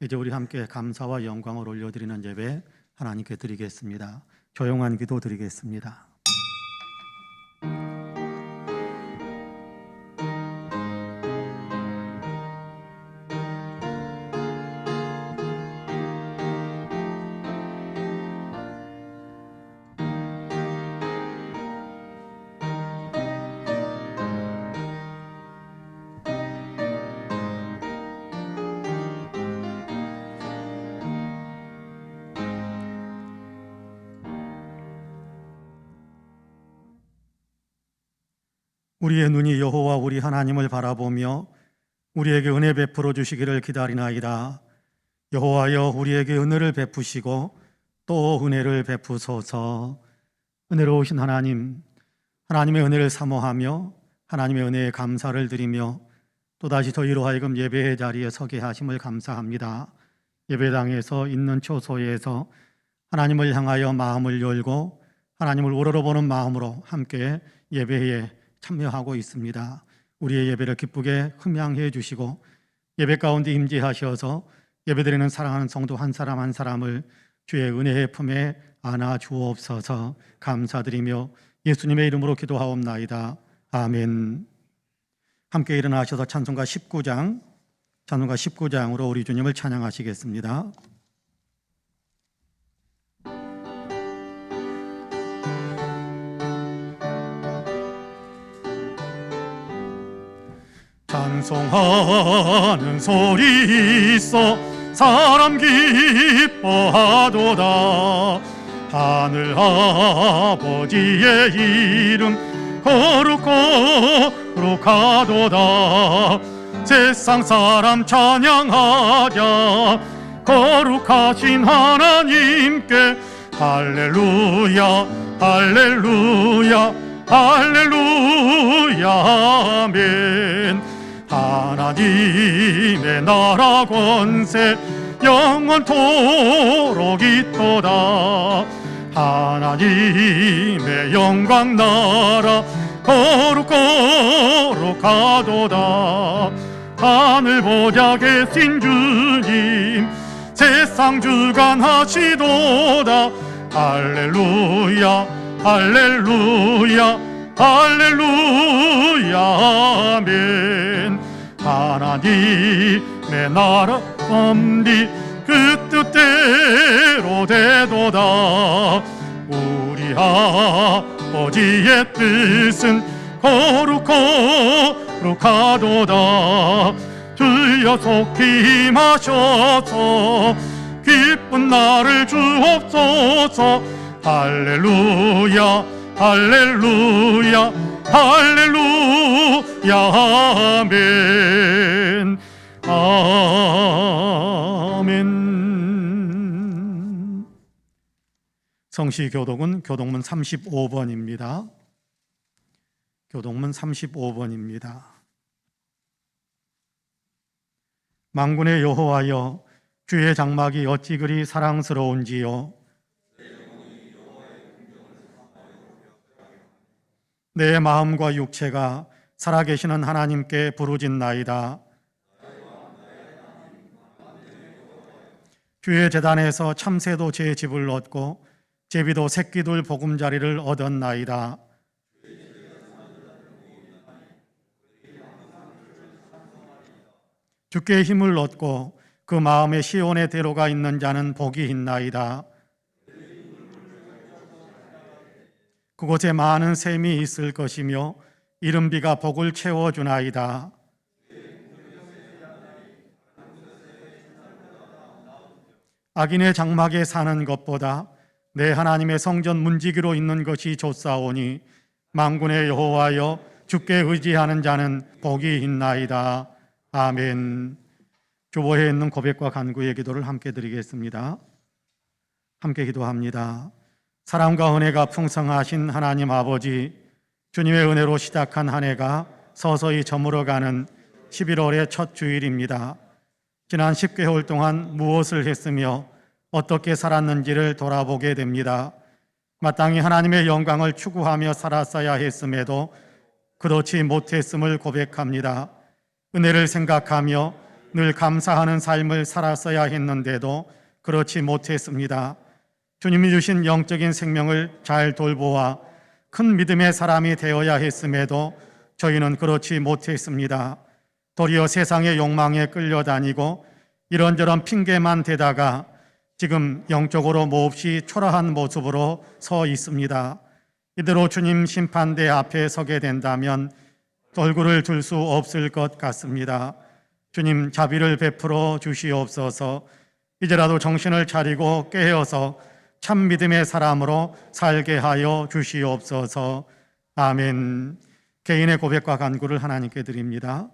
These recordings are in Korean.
이제 우리 함께 감사와 영광을 올려드리는 예배 하나님께 드리겠습니다. 조용한 기도 드리겠습니다. 우리의 눈이 여호와 우리 하나님을 바라보며 우리에게 은혜 베풀어 주시기를 기다리나이다. 여호와여, 우리에게 은혜를 베푸시고 또 은혜를 베푸소서. 은혜로우신 하나님, 하나님의 은혜를 사모하며 하나님의 은혜에 감사를 드리며 또다시 저희로 하여금 예배의 자리에 서게 하심을 감사합니다. 예배당에서 있는 초소에서 하나님을 향하여 마음을 열고 하나님을 우러러보는 마음으로 함께 예배에 참여하고 있습니다. 우리의 예배를 기쁘게 흠양해 주시고 예배 가운데 임재하셔서 예배드리는 사랑하는 성도 한 사람 한 사람을 주의 은혜의 품에 안아 주옵소서. 감사드리며 예수님의 이름으로 기도하옵나이다. 아멘. 함께 일어나셔서 찬송가 19장으로 우리 주님을 찬양하시겠습니다. 찬송하는 소리 있어 사람 기뻐하도다. 하늘 아버지의 이름 거룩하도다. 세상 사람 찬양하자 거룩하신 하나님께 할렐루야 할렐루야 할렐루야 아멘. 하나님의 나라 권세 영원토록 있도다. 하나님의 영광 나라 거룩하도다. 하늘 보좌 계신 주님 세상 주관하시도다. 할렐루야 할렐루야 할렐루야 아멘. 하나님의 나라 섭리 그 뜻대로 되도다. 우리 아버지의 뜻은 거룩하도다. 주여 속히 임하셔서 기쁜 날을 주옵소서. 할렐루야 할렐루야 할렐루야 아멘 아멘. 성시교독은 교독문 35번입니다. 교독문 35번입니다. 만군의 여호와여, 주의 장막이 어찌 그리 사랑스러운지요. 내 마음과 육체가 살아계시는 하나님께 부르짖나이다. 주의 제단에서 참새도 제 집을 얻고 제비도 새끼들 보금자리를 얻었나이다. 주께 힘을 얻고 그 마음에 시온의 대로가 있는 자는 복이 있나이다. 그곳에 많은 샘이 있을 것이며 이른비가 복을 채워주나이다. 악인의 장막에 사는 것보다 내 하나님의 성전 문지기로 있는 것이 좋사오니 만군의 여호와여, 주께 의지하는 자는 복이 있나이다. 아멘. 주보에 있는 고백과 간구의 기도를 함께 드리겠습니다. 함께 기도합니다. 사랑과 은혜가 풍성하신 하나님 아버지, 주님의 은혜로 시작한 한 해가 서서히 저물어가는 11월의 첫 주일입니다. 지난 10개월 동안 무엇을 했으며 어떻게 살았는지를 돌아보게 됩니다. 마땅히 하나님의 영광을 추구하며 살았어야 했음에도 그렇지 못했음을 고백합니다. 은혜를 생각하며 늘 감사하는 삶을 살았어야 했는데도 그렇지 못했습니다. 주님이 주신 영적인 생명을 잘 돌보아 큰 믿음의 사람이 되어야 했음에도 저희는 그렇지 못했습니다. 도리어 세상의 욕망에 끌려다니고 이런저런 핑계만 대다가 지금 영적으로 몹시 초라한 모습으로 서 있습니다. 이대로 주님 심판대 앞에 서게 된다면 얼굴을 들 수 없을 것 같습니다. 주님 자비를 베풀어 주시옵소서. 이제라도 정신을 차리고 깨어서 참 믿음의 사람으로 살게 하여 주시옵소서. 아멘. 개인의 고백과 간구를 하나님께 드립니다.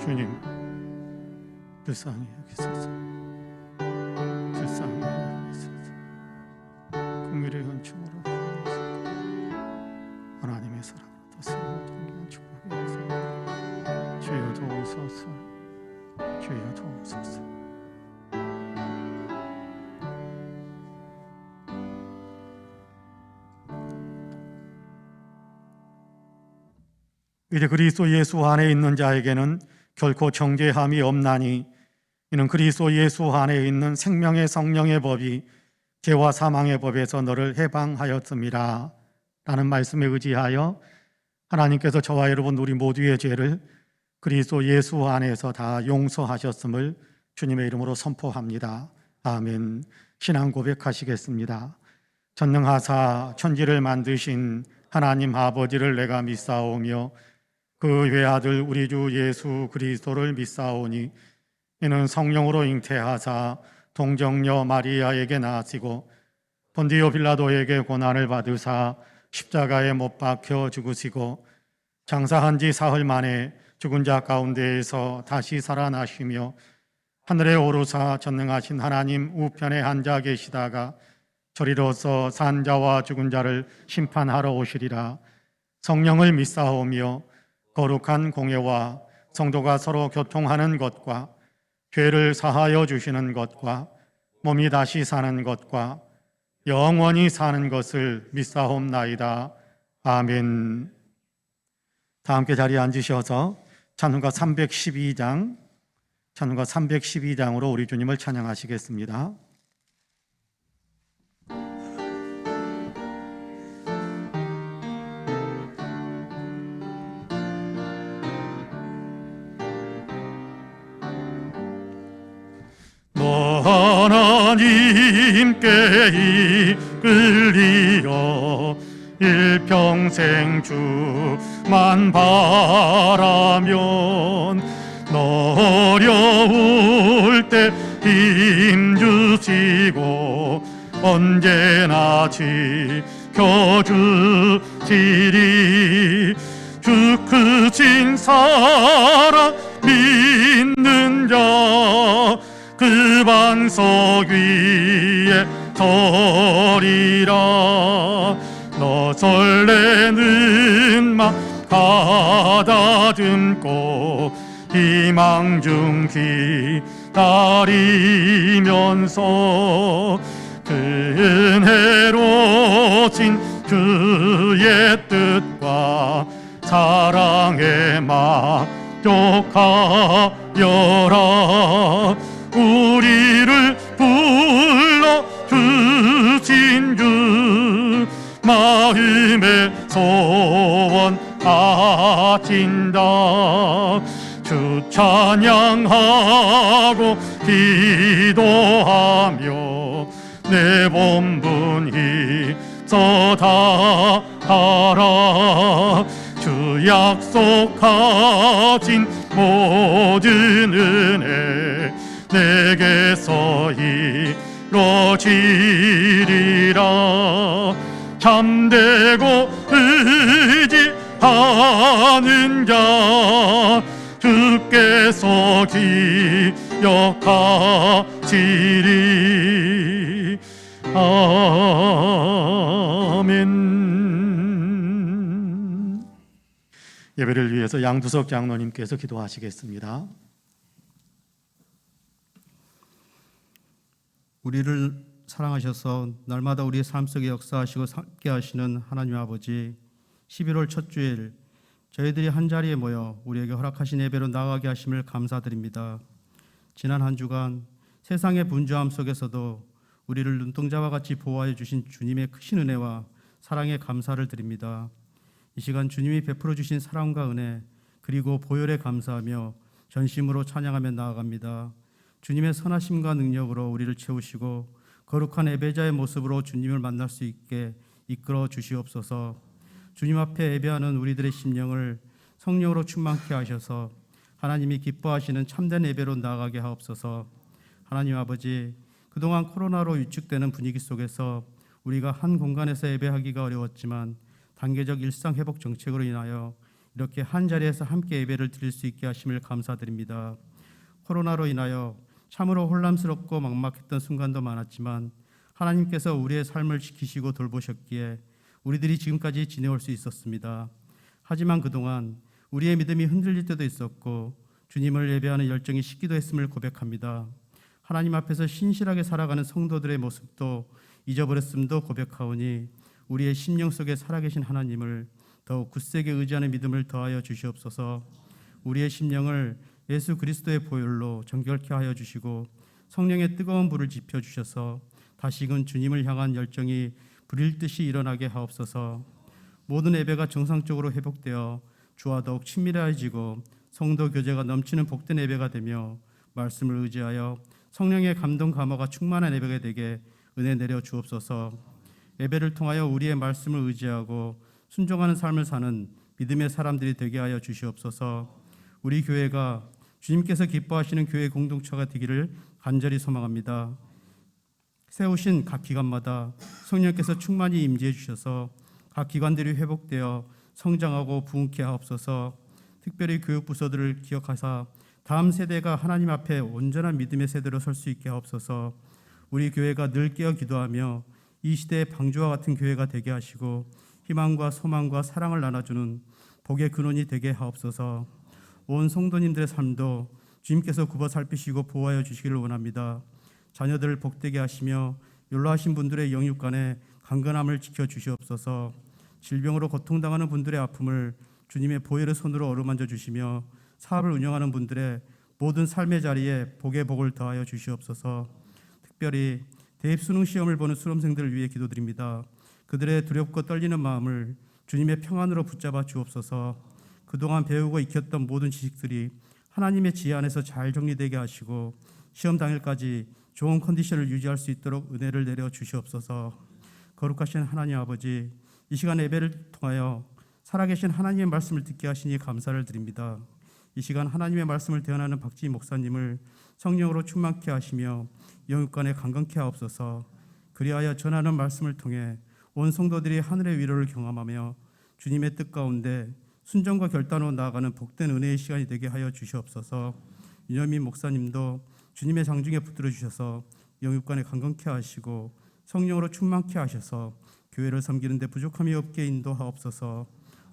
주님, 불쌍히 여기소서. 불쌍히 여기소서. 긍휼의 은총으로 하나님의 사랑으로 더 승리하는 축복이 있습니다. 주여 도우소서. 주여 도우소서. 이제 그리스도 예수 안에 있는 자에게는 결코 정죄함이 없나니 이는 그리스도 예수 안에 있는 생명의 성령의 법이 죄와 사망의 법에서 너를 해방하였음이라 라는 말씀에 의지하여 하나님께서 저와 여러분 우리 모두의 죄를 그리스도 예수 안에서 다 용서하셨음을 주님의 이름으로 선포합니다. 아멘. 신앙 고백하시겠습니다. 전능하사 천지를 만드신 하나님 아버지를 내가 믿사오며 그 외아들 우리 주 예수 그리스도를 믿사오니 이는 성령으로 잉태하사 동정녀 마리아에게 나시고 본디오 빌라도에게 고난을 받으사 십자가에 못 박혀 죽으시고 장사한 지 사흘 만에 죽은 자 가운데에서 다시 살아나시며 하늘에 오르사 전능하신 하나님 우편에 앉아 계시다가 저리로서 산 자와 죽은 자를 심판하러 오시리라. 성령을 믿사오며 거룩한 공예와 성도가 서로 교통하는 것과 죄를 사하여 주시는 것과 몸이 다시 사는 것과 영원히 사는 것을 믿사옵나이다. 아멘. 다 함께 자리에 앉으셔서 찬송가 312장으로 우리 주님을 찬양하시겠습니다. 하나님께 이끌리어 일평생 주만 바라면 어려울 때 힘주시고 언제나 지켜주시리. 주 크신 사랑 믿는 자 그 반석 위에 서리라. 너 설레는 맘 가다듬고 희망 중 기다리면서 그 은혜로신 주의 뜻과 사랑에 만족하여라. 우리를 불러주신 주 마음의 소원 아친다. 주 찬양하고 기도하며 내 본분이 써다하라. 주 약속하신 모든 은혜 내게서 이루어지리라. 참되고 의지하는 자 주께서 기억하시리. 아멘. 예배를 위해서 양두석 장로님께서 기도하시겠습니다. 우리를 사랑하셔서 날마다 우리의 삶 속에 역사하시고 함께 하시는 하나님 아버지, 11월 첫 주일 저희들이 한자리에 모여 우리에게 허락하신 예배로 나아가게 하심을 감사드립니다. 지난 한 주간 세상의 분주함 속에서도 우리를 눈동자와 같이 보호하여 주신 주님의 크신 은혜와 사랑에 감사를 드립니다. 이 시간 주님이 베풀어 주신 사랑과 은혜 그리고 보혈에 감사하며 전심으로 찬양하며 나아갑니다. 주님의 선하심과 능력으로 우리를 채우시고 거룩한 예배자의 모습으로 주님을 만날 수 있게 이끌어 주시옵소서. 주님 앞에 예배하는 우리들의 심령을 성령으로 충만케 하셔서 하나님이 기뻐하시는 참된 예배로 나아가게 하옵소서. 하나님 아버지, 그동안 코로나로 위축되는 분위기 속에서 우리가 한 공간에서 예배하기가 어려웠지만 단계적 일상 회복 정책으로 인하여 이렇게 한 자리에서 함께 예배를 드릴 수 있게 하심을 감사드립니다. 코로나로 인하여 참으로 혼란스럽고 막막했던 순간도 많았지만 하나님께서 우리의 삶을 지키시고 돌보셨기에 우리들이 지금까지 지내올 수 있었습니다. 하지만 그동안 우리의 믿음이 흔들릴 때도 있었고 주님을 예배하는 열정이 식기도 했음을 고백합니다. 하나님 앞에서 신실하게 살아가는 성도들의 모습도 잊어버렸음도 고백하오니 우리의 심령 속에 살아계신 하나님을 더욱 굳세게 의지하는 믿음을 더하여 주시옵소서. 우리의 심령을 예수 그리스도의 보혈로 정결케 하여 주시고 성령의 뜨거운 불을 지펴 주셔서 다시금 주님을 향한 열정이 불일 듯이 일어나게 하옵소서. 모든 예배가 정상적으로 회복되어 주와 더욱 친밀해지고 성도 교제가 넘치는 복된 예배가 되며 말씀을 의지하여 성령의 감동 감화가 충만한 예배가 되게 은혜 내려 주옵소서. 예배를 통하여 우리의 말씀을 의지하고 순종하는 삶을 사는 믿음의 사람들이 되게 하여 주시옵소서. 우리 교회가 주님께서 기뻐하시는 교회 공동체가 되기를 간절히 소망합니다. 세우신 각 기관마다 성령께서 충만히 임재해 주셔서 각 기관들이 회복되어 성장하고 부흥케 하옵소서. 특별히 교육부서들을 기억하사 다음 세대가 하나님 앞에 온전한 믿음의 세대로 설 수 있게 하옵소서. 우리 교회가 늘 깨어 기도하며 이 시대의 방주와 같은 교회가 되게 하시고 희망과 소망과 사랑을 나눠주는 복의 근원이 되게 하옵소서. 온 성도님들의 삶도 주님께서 굽어 살피시고 보호하여 주시기를 원합니다. 자녀들을 복되게 하시며 연로하신 분들의 영육간에 강건함을 지켜 주시옵소서. 질병으로 고통당하는 분들의 아픔을 주님의 보혈의 손으로 어루만져 주시며 사업을 운영하는 분들의 모든 삶의 자리에 복의 복을 더하여 주시옵소서. 특별히 대입수능 시험을 보는 수험생들을 위해 기도드립니다. 그들의 두렵고 떨리는 마음을 주님의 평안으로 붙잡아 주옵소서. 그동안 배우고 익혔던 모든 지식들이 하나님의 지혜 안에서 잘 정리되게 하시고 시험 당일까지 좋은 컨디션을 유지할 수 있도록 은혜를 내려 주시옵소서. 거룩하신 하나님 아버지, 이 시간 예배를 통하여 살아계신 하나님의 말씀을 듣게 하시니 감사를 드립니다. 이 시간 하나님의 말씀을 대언하는 박지희 목사님을 성령으로 충만케 하시며 영육간에 강건케 하옵소서. 그리하여 전하는 말씀을 통해 온 성도들이 하늘의 위로를 경험하며 주님의 뜻 가운데 순종과 결단으로 나아가는 복된 은혜의 시간이 되게 하여 주시옵소서. 윤여민 목사님도 주님의 장중에 붙들어 주셔서 영육간에 강건케 하시고 성령으로 충만케 하셔서 교회를 섬기는 데 부족함이 없게 인도하옵소서.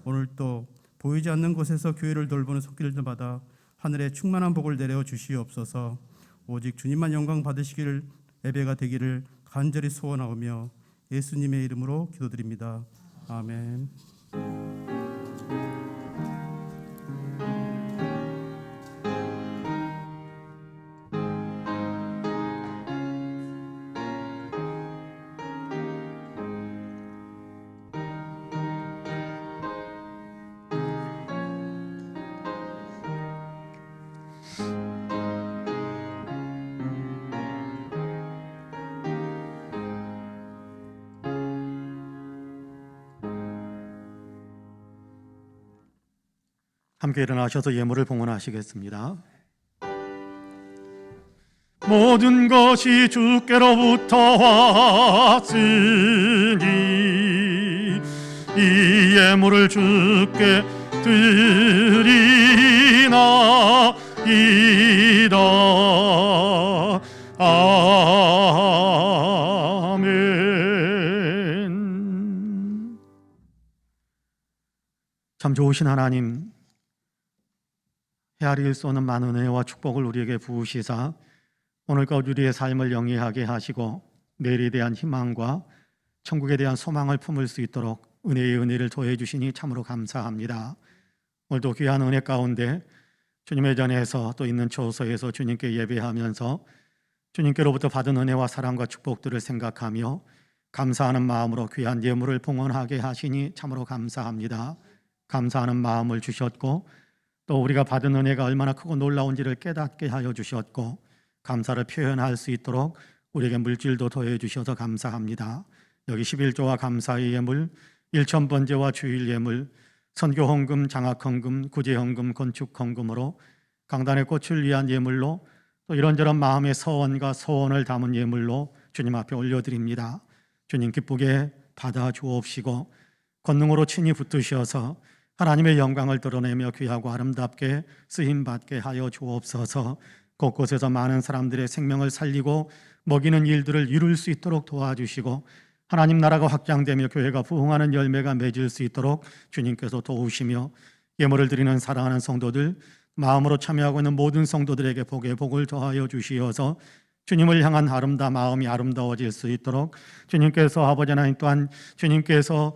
오늘 또 보이지 않는 곳에서 교회를 돌보는 손길들마다 하늘의 충만한 복을 내려 주시옵소서. 오직 주님만 영광 받으시기를 예배가 되기를 간절히 소원하오며 예수님의 이름으로 기도드립니다. 아멘. 함께 일어나셔서 예물을 봉헌하시겠습니다. 모든 것이 주께로부터 왔으니 이 예물을 주께 드리나이다. 아멘. 참 좋으신 하나님, 헤아릴 수 없는 많은 은혜와 축복을 우리에게 부으시사 오늘까지 우리의 삶을 영위하게 하시고 내일에 대한 희망과 천국에 대한 소망을 품을 수 있도록 은혜의 은혜를 더해 주시니 참으로 감사합니다. 오늘도 귀한 은혜 가운데 주님의 전에서 또 있는 처소에서 주님께 예배하면서 주님께로부터 받은 은혜와 사랑과 축복들을 생각하며 감사하는 마음으로 귀한 예물을 봉헌하게 하시니 참으로 감사합니다. 감사하는 마음을 주셨고 또 우리가 받은 은혜가 얼마나 크고 놀라운지를 깨닫게 하여 주셨고 감사를 표현할 수 있도록 우리에게 물질도 더해 주셔서 감사합니다. 여기 11조와 감사의 예물, 일천번제와 주일 예물, 선교 헌금, 장학 헌금, 구제 헌금, 건축 헌금으로 강단의 꽃을 위한 예물로 또 이런저런 마음의 서원과 소원을 담은 예물로 주님 앞에 올려드립니다. 주님 기쁘게 받아 주옵시고 권능으로 친히 붙드셔서 하나님의 영광을 드러내며 귀하고 아름답게 쓰임받게 하여 주옵소서. 곳곳에서 많은 사람들의 생명을 살리고 먹이는 일들을 이룰 수 있도록 도와주시고 하나님 나라가 확장되며 교회가 부흥하는 열매가 맺을 수 있도록 주님께서 도우시며 예물을 드리는 사랑하는 성도들, 마음으로 참여하고 있는 모든 성도들에게 복에 복을 더하여 주시어서 주님을 향한 마음이 아름다워질 수 있도록 주님께서 아버지 하나님 또한 주님께서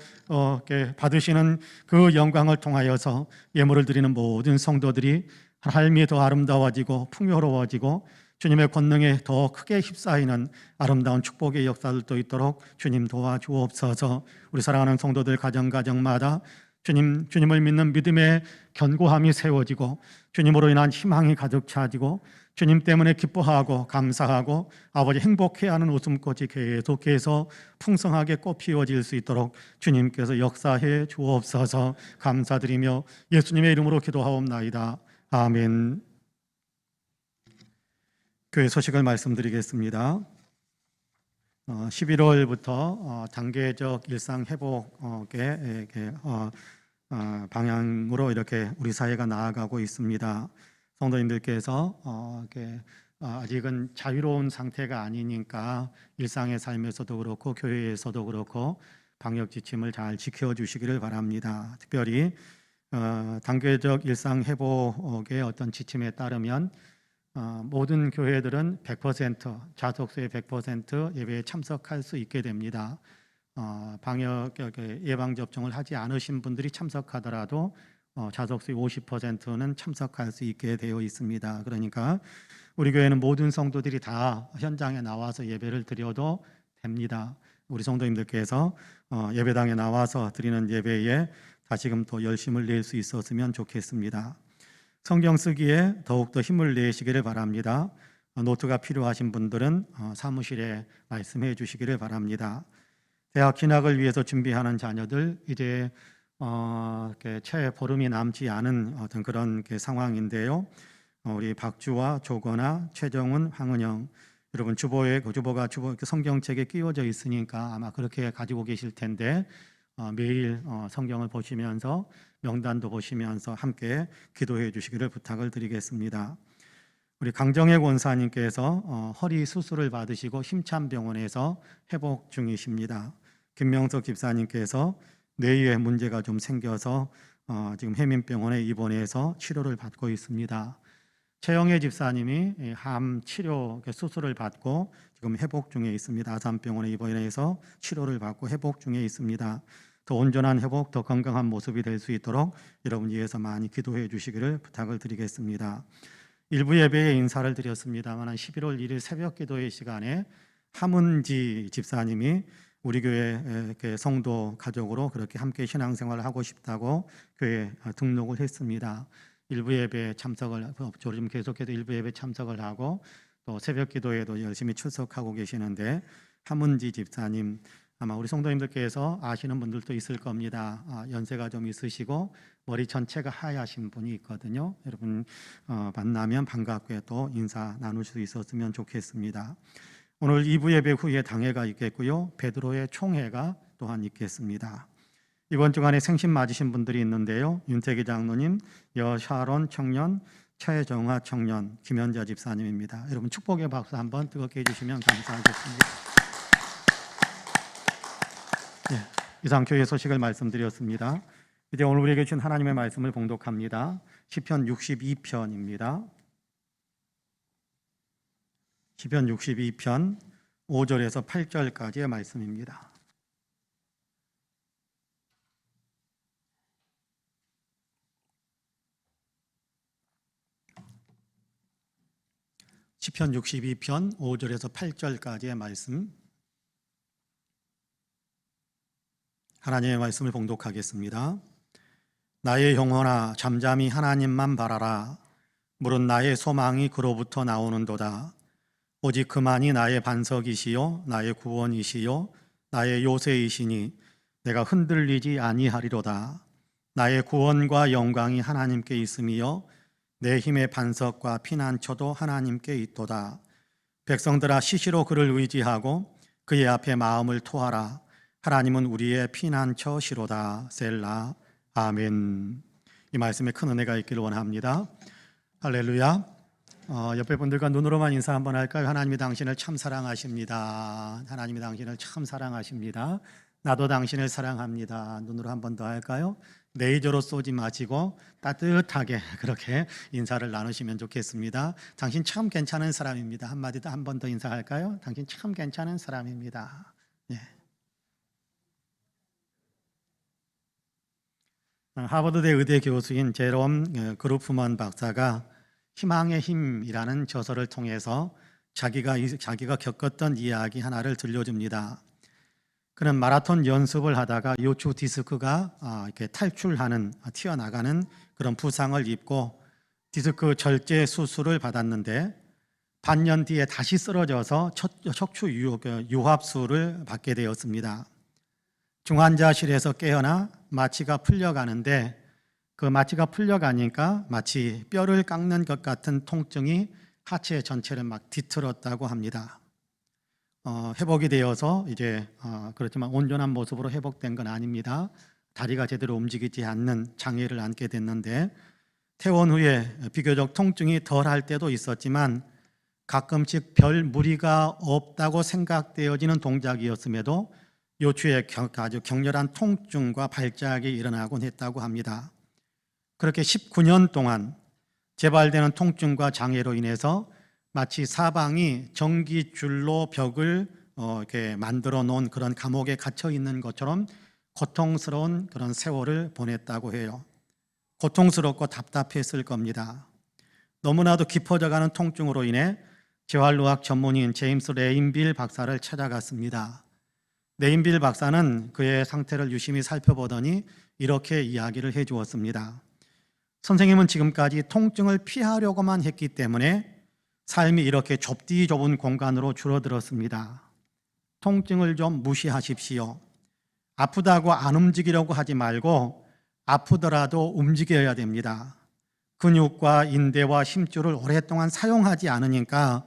받으시는 그 영광을 통하여서 예물을 드리는 모든 성도들이 삶이 더 아름다워지고 풍요로워지고 주님의 권능에 더 크게 휩싸이는 아름다운 축복의 역사들도 있도록 주님 도와주옵소서. 우리 사랑하는 성도들 가정마다 주님을 믿는 믿음의 견고함이 세워지고 주님으로 인한 희망이 가득 차지고 주님 때문에 기뻐하고 감사하고 아버지 행복해하는 웃음꽃이 계속해서 풍성하게 꽃 피워질 수 있도록 주님께서 역사해 주옵소서. 감사드리며 예수님의 이름으로 기도하옵나이다. 아멘. 교회 소식을 말씀드리겠습니다. 11월부터 단계적 일상 회복의 방향으로 이렇게 우리 사회가 나아가고 있습니다. 성도님들께서 아직은 자유로운 상태가 아니니까 일상의 삶에서도 그렇고 교회에서도 그렇고 방역 지침을 잘 지켜주시기를 바랍니다. 특별히 단계적 일상 회복의 어떤 지침에 따르면 모든 교회들은 100% 좌석수의 100% 예배에 참석할 수 있게 됩니다. 방역 예방 접종을 하지 않으신 분들이 참석하더라도 좌석수의 50%는 참석할 수 있게 되어 있습니다. 그러니까 우리 교회는 모든 성도들이 다 현장에 나와서 예배를 드려도 됩니다. 우리 성도님들께서 예배당에 나와서 드리는 예배에 다시금 더 열심을 낼 수 있었으면 좋겠습니다. 성경 쓰기에 더욱더 힘을 내시기를 바랍니다. 노트가 필요하신 분들은 사무실에 말씀해 주시기를 바랍니다. 대학 진학을 위해서 준비하는 자녀들 이제 채 보름이 남지 않은 어떤 그런 상황인데요. 우리 박주와 조건아, 최정은, 황은영 여러분 주보가 성경책에 끼워져 있으니까 아마 그렇게 가지고 계실 텐데 매일 성경을 보시면서 명단도 보시면서 함께 기도해 주시기를 부탁을 드리겠습니다. 우리 강정혜 권사님께서 허리 수술을 받으시고 힘찬병원에서 회복 중이십니다. 김명석 집사님께서 뇌에 문제가 좀 생겨서 지금 해민병원에 입원해서 치료를 받고 있습니다. 최영애 집사님이 암 치료 수술을 받고 지금 회복 중에 있습니다. 아산병원에 입원해서 치료를 받고 회복 중에 있습니다. 더 온전한 회복, 더 건강한 모습이 될 수 있도록 여러분 위해서 많이 기도해 주시기를 부탁을 드리겠습니다. 일부 예배에 인사를 드렸습니다만 11월 1일 새벽 기도의 시간에 함은지 집사님이 우리 교회 성도 가족으로 그렇게 함께 신앙생활을 하고 싶다고 교회에 등록을 했습니다. 일부 예배에 참석을 지금 계속해서 일부 예배 참석을 하고 또 새벽 기도에도 열심히 출석하고 계시는데 함은지 집사님 아마 우리 성도님들께서 아시는 분들도 있을 겁니다. 연세가 좀 있으시고 머리 전체가 하얗신 분이 있거든요. 여러분 만나면 반갑게 또 인사 나눌 수 있었으면 좋겠습니다. 오늘 2부 예배 후에 당회가 있겠고요. 베드로의 총회가 또한 있겠습니다. 이번 주간에 생신 맞으신 분들이 있는데요. 윤태기 장로님, 여샤론 청년, 최정화 청년, 김현자 집사님입니다. 여러분 축복의 박수 한번 뜨겁게 해주시면 감사하겠습니다. 네, 이상 교회 소식을 말씀드렸습니다. 이제 오늘 우리에게 주신 하나님의 말씀을 봉독합니다. 시편 62편입니다. 시편 62편 5절에서 8절까지의 말씀입니다. 시편 62편 5절에서 8절까지의 말씀, 하나님의 말씀을 봉독하겠습니다. 나의 영혼아 잠잠히 하나님만 바라라. 물은 나의 소망이 그로부터 나오는도다. 오직 그만이 나의 반석이시요 나의 구원이시요 나의 요새이시니 내가 흔들리지 아니하리로다. 나의 구원과 영광이 하나님께 있음이요 내 힘의 반석과 피난처도 하나님께 있도다. 백성들아 시시로 그를 의지하고 그의 앞에 마음을 토하라. 하나님은 우리의 피난처시로다. 셀라. 아멘. 이 말씀에 큰 은혜가 있기를 원합니다. 할렐루야. 옆에 분들과 눈으로만 인사 한번 할까요? 하나님이 당신을 참 사랑하십니다. 하나님이 당신을 참 사랑하십니다. 나도 당신을 사랑합니다. 눈으로 한 번 더 할까요? 레이저로 쏘지 마시고 따뜻하게 그렇게 인사를 나누시면 좋겠습니다. 당신 참 괜찮은 사람입니다. 한마디 더 한 번 더 인사할까요? 당신 참 괜찮은 사람입니다. 네. 하버드대 의대 교수인 제롬 그루프먼 박사가 희망의 힘이라는 저서를 통해서 자기가 겪었던 이야기 하나를 들려줍니다. 그는 마라톤 연습을 하다가 요추 디스크가 이렇게 튀어나가는 그런 부상을 입고 디스크 절제 수술을 받았는데 반년 뒤에 다시 쓰러져서 척추 유합술을 받게 되었습니다. 중환자실에서 깨어나 마취가 풀려가는데 그 마취가 풀려가니까 마치 뼈를 깎는 것 같은 통증이 하체 전체를 막 뒤틀었다고 합니다. 회복이 되어서 이제 그렇지만 온전한 모습으로 회복된 건 아닙니다. 다리가 제대로 움직이지 않는 장애를 안게 됐는데 퇴원 후에 비교적 통증이 덜할 때도 있었지만 가끔씩 별 무리가 없다고 생각되어지는 동작이었음에도 요추에 아주 격렬한 통증과 발작이 일어나곤 했다고 합니다. 그렇게 19년 동안 재발되는 통증과 장애로 인해서 마치 사방이 전기줄로 벽을 이렇게 만들어 놓은 그런 감옥에 갇혀 있는 것처럼 고통스러운 그런 세월을 보냈다고 해요. 고통스럽고 답답했을 겁니다. 너무나도 깊어져가는 통증으로 인해 재활의학 전문의인 제임스 레인빌 박사를 찾아갔습니다. 레인빌 박사는 그의 상태를 유심히 살펴보더니 이렇게 이야기를 해주었습니다. 선생님은 지금까지 통증을 피하려고만 했기 때문에 삶이 이렇게 좁은 공간으로 줄어들었습니다. 통증을 좀 무시하십시오. 아프다고 안 움직이려고 하지 말고 아프더라도 움직여야 됩니다. 근육과 인대와 힘줄을 오랫동안 사용하지 않으니까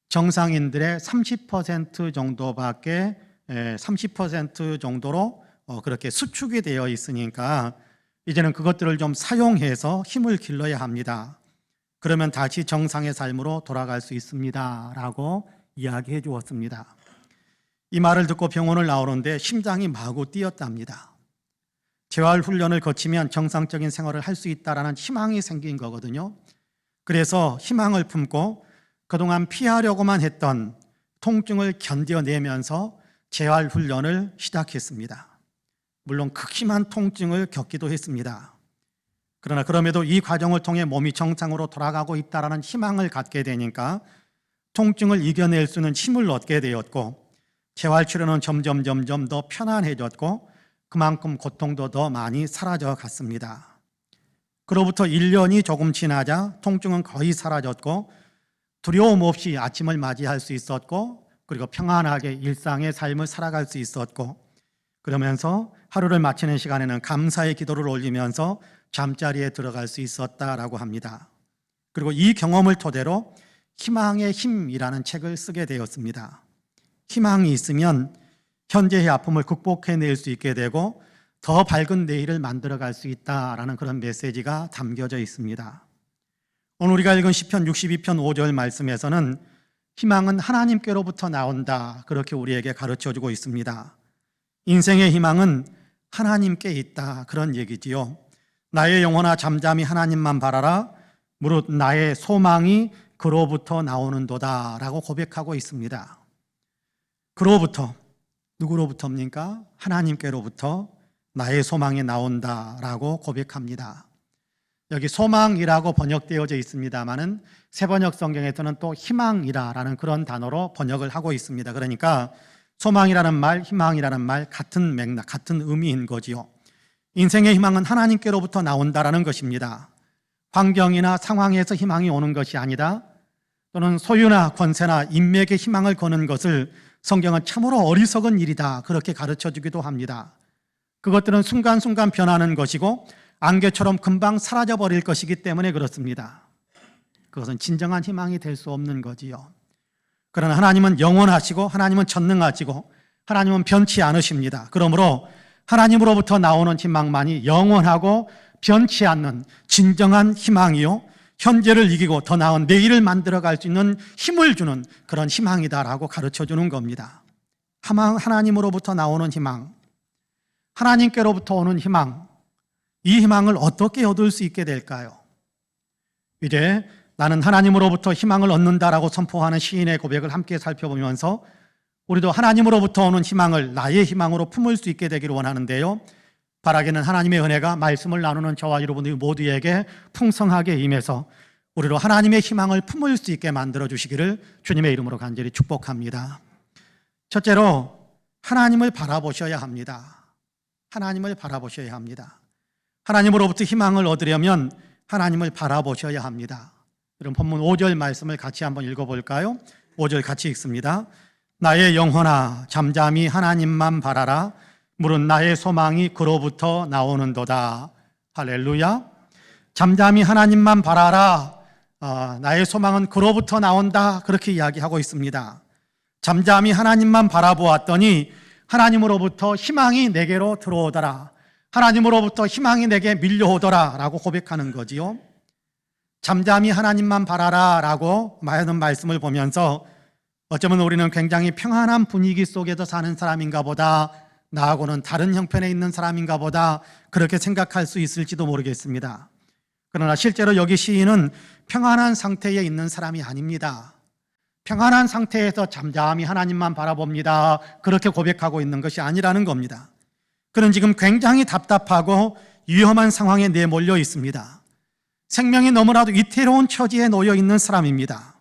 정상인들의 30% 정도밖에 30% 정도로 그렇게 수축이 되어 있으니까 이제는 그것들을 좀 사용해서 힘을 길러야 합니다. 그러면 다시 정상의 삶으로 돌아갈 수 있습니다. 라고 이야기해 주었습니다. 이 말을 듣고 병원을 나오는데 심장이 마구 뛰었답니다. 재활훈련을 거치면 정상적인 생활을 할 수 있다라는 희망이 생긴 거거든요. 그래서 희망을 품고 그동안 피하려고만 했던 통증을 견뎌내면서 재활훈련을 시작했습니다. 물론 극심한 통증을 겪기도 했습니다. 그러나 그럼에도 이 과정을 통해 몸이 정상으로 돌아가고 있다는 희망을 갖게 되니까 통증을 이겨낼 수 있는 힘을 얻게 되었고 재활치료는 점점 더 편안해졌고 그만큼 고통도 더 많이 사라져 갔습니다. 그로부터 1년이 조금 지나자 통증은 거의 사라졌고 두려움 없이 아침을 맞이할 수 있었고 그리고 평안하게 일상의 삶을 살아갈 수 있었고 그러면서 하루를 마치는 시간에는 감사의 기도를 올리면서 잠자리에 들어갈 수 있었다라고 합니다. 그리고 이 경험을 토대로 희망의 힘이라는 책을 쓰게 되었습니다. 희망이 있으면 현재의 아픔을 극복해낼 수 있게 되고 더 밝은 내일을 만들어갈 수 있다라는 그런 메시지가 담겨져 있습니다. 오늘 우리가 읽은 시편 62편 5절 말씀에서는 희망은 하나님께로부터 나온다 그렇게 우리에게 가르쳐주고 있습니다. 인생의 희망은 하나님께 있다, 그런 얘기지요. 나의 영혼아 잠잠히 하나님만 바라라. 무릇 나의 소망이 그로부터 나오는도다 라고 고백하고 있습니다. 그로부터, 누구로부터입니까? 하나님께로부터 나의 소망이 나온다라고 고백합니다. 여기 소망이라고 번역되어져 있습니다만은 새번역 성경에서는 또 희망이라는 그런 단어로 번역을 하고 있습니다. 그러니까 소망이라는 말, 희망이라는 말 같은 맥락, 같은 의미인 거지요. 인생의 희망은 하나님께로부터 나온다라는 것입니다. 환경이나 상황에서 희망이 오는 것이 아니다, 또는 소유나 권세나 인맥의 희망을 거는 것을 성경은 참으로 어리석은 일이다, 그렇게 가르쳐 주기도 합니다. 그것들은 순간순간 변하는 것이고 안개처럼 금방 사라져버릴 것이기 때문에 그렇습니다. 그것은 진정한 희망이 될 수 없는 거지요. 그러나 하나님은 영원하시고 하나님은 전능하시고 하나님은 변치 않으십니다. 그러므로 하나님으로부터 나오는 희망만이 영원하고 변치 않는 진정한 희망이요, 현재를 이기고 더 나은 내일을 만들어갈 수 있는 힘을 주는 그런 희망이다라고 가르쳐주는 겁니다. 하나님으로부터 나오는 희망, 하나님께로부터 오는 희망, 이 희망을 어떻게 얻을 수 있게 될까요? 이제 나는 하나님으로부터 희망을 얻는다라고 선포하는 시인의 고백을 함께 살펴보면서 우리도 하나님으로부터 오는 희망을 나의 희망으로 품을 수 있게 되기를 원하는데요, 바라기는 하나님의 은혜가 말씀을 나누는 저와 여러분들 모두에게 풍성하게 임해서 우리로 하나님의 희망을 품을 수 있게 만들어 주시기를 주님의 이름으로 간절히 축복합니다. 첫째로 하나님을 바라보셔야 합니다. 하나님을 바라보셔야 합니다. 하나님으로부터 희망을 얻으려면 하나님을 바라보셔야 합니다. 여러분 본문 5절 말씀을 같이 한번 읽어볼까요? 5절 같이 읽습니다. 나의 영혼아 잠잠히 하나님만 바라라. 무릇 나의 소망이 그로부터 나오는도다. 할렐루야. 잠잠히 하나님만 바라라. 나의 소망은 그로부터 나온다, 그렇게 이야기하고 있습니다. 잠잠히 하나님만 바라보았더니 하나님으로부터 희망이 내게로 들어오더라. 하나님으로부터 희망이 내게 밀려오더라 라고 고백하는 거지요. 잠잠히 하나님만 바라라 라고 하는 말씀을 보면서 어쩌면 우리는 굉장히 평안한 분위기 속에서 사는 사람인가 보다, 나하고는 다른 형편에 있는 사람인가 보다, 그렇게 생각할 수 있을지도 모르겠습니다. 그러나 실제로 여기 시인은 평안한 상태에 있는 사람이 아닙니다. 평안한 상태에서 잠잠히 하나님만 바라봅니다, 그렇게 고백하고 있는 것이 아니라는 겁니다. 그는 지금 굉장히 답답하고 위험한 상황에 내몰려 있습니다. 생명이 너무나도 위태로운 처지에 놓여 있는 사람입니다.